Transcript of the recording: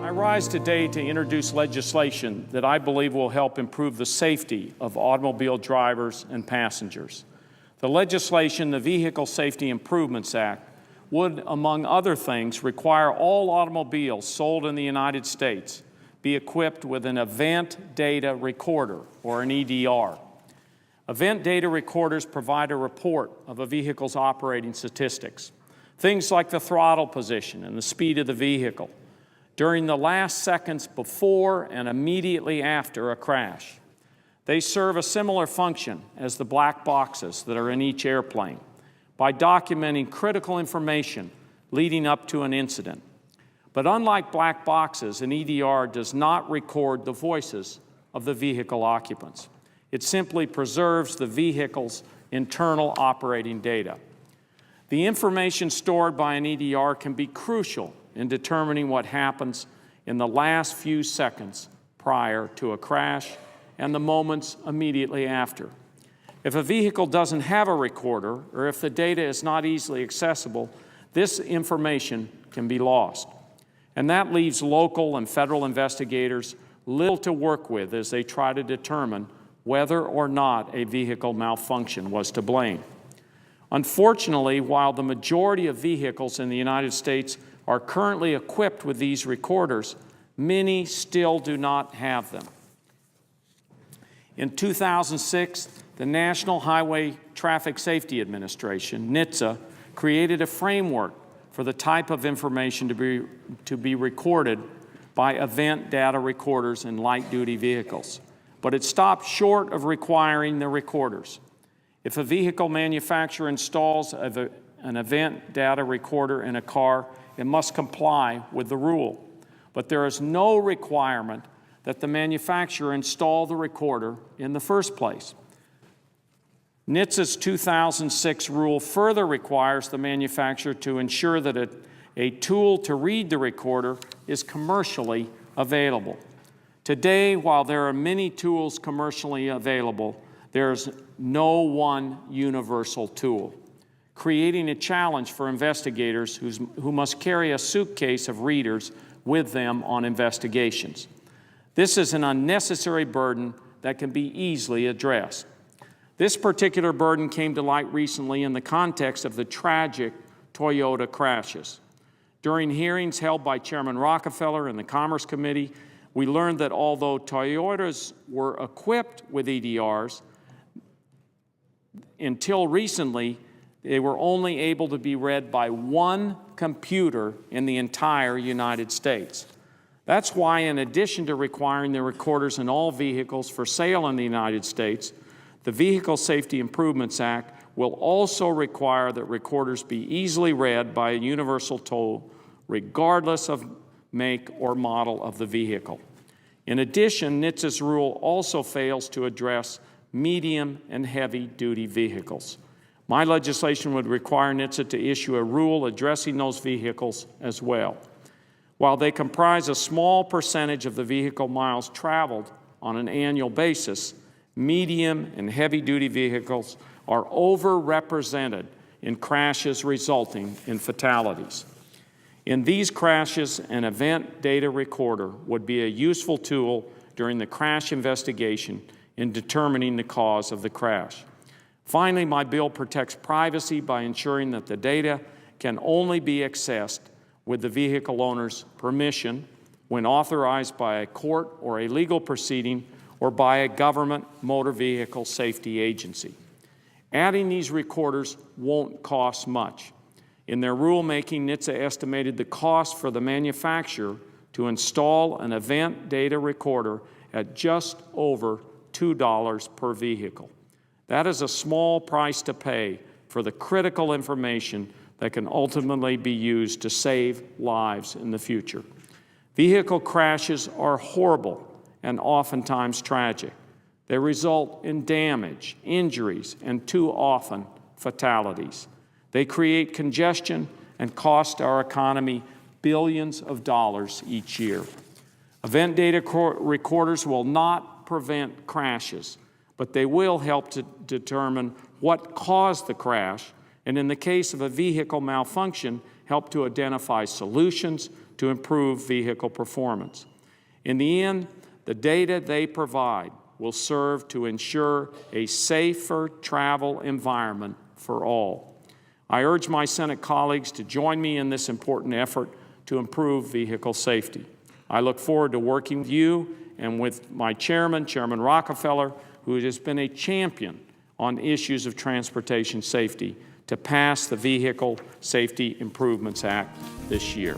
I rise today to introduce legislation that I believe will help improve the safety of automobile drivers and passengers. The legislation, the Vehicle Safety Improvements Act, would, among other things, require all automobiles sold in the United States be equipped with an event data recorder, or an EDR. Event data recorders provide a report of a vehicle's operating statistics, things like the throttle position and the speed of the vehicle, during the last seconds before and immediately after a crash. They serve a similar function as the black boxes that are in each airplane by documenting critical information leading up to an incident. But unlike black boxes, an EDR does not record the voices of the vehicle occupants. It simply preserves the vehicle's internal operating data. The information stored by an EDR can be crucial in determining what happens in the last few seconds prior to a crash and the moments immediately after. If a vehicle doesn't have a recorder, or if the data is not easily accessible, this information can be lost. And that leaves local and federal investigators little to work with as they try to determine whether or not a vehicle malfunction was to blame. Unfortunately, while the majority of vehicles in the United States are currently equipped with these recorders, many still do not have them. In 2006, the National Highway Traffic Safety Administration, NHTSA, created a framework for the type of information to be recorded by event data recorders in light-duty vehicles. But it stopped short of requiring the recorders. If a vehicle manufacturer installs an event data recorder in a car, it must comply with the rule. But there is no requirement that the manufacturer install the recorder in the first place. NHTSA's 2006 rule further requires the manufacturer to ensure that a tool to read the recorder is commercially available. Today, while there are many tools commercially available, there's no one universal tool, creating a challenge for investigators who must carry a suitcase of readers with them on investigations. This is an unnecessary burden that can be easily addressed. This particular burden came to light recently in the context of the tragic Toyota crashes. During hearings held by Chairman Rockefeller and the Commerce Committee, we learned that although Toyotas were equipped with EDRs, until recently, they were only able to be read by one computer in the entire United States. That's why, in addition to requiring the recorders in all vehicles for sale in the United States, the Vehicle Safety Improvements Act will also require that recorders be easily read by a universal tool, regardless of make or model of the vehicle. In addition, NHTSA's rule also fails to address medium and heavy-duty vehicles. My legislation would require NHTSA to issue a rule addressing those vehicles as well. While they comprise a small percentage of the vehicle miles traveled on an annual basis, medium and heavy-duty vehicles are overrepresented in crashes resulting in fatalities. In these crashes, an event data recorder would be a useful tool during the crash investigation in determining the cause of the crash. Finally, my bill protects privacy by ensuring that the data can only be accessed with the vehicle owner's permission when authorized by a court or a legal proceeding or by a government motor vehicle safety agency. Adding these recorders won't cost much. In their rulemaking, NHTSA estimated the cost for the manufacturer to install an event data recorder at just over $2 per vehicle. That is a small price to pay for the critical information that can ultimately be used to save lives in the future. Vehicle crashes are horrible and oftentimes tragic. They result in damage, injuries, and too often fatalities. They create congestion and cost our economy billions of dollars each year. Event data recorders will not prevent crashes, but they will help to determine what caused the crash, and in the case of a vehicle malfunction, help to identify solutions to improve vehicle performance. In the end, the data they provide will serve to ensure a safer travel environment for all. I urge my Senate colleagues to join me in this important effort to improve vehicle safety. I look forward to working with you and with my chairman, Chairman Rockefeller, who has been a champion on issues of transportation safety, to pass the Vehicle Safety Improvements Act this year.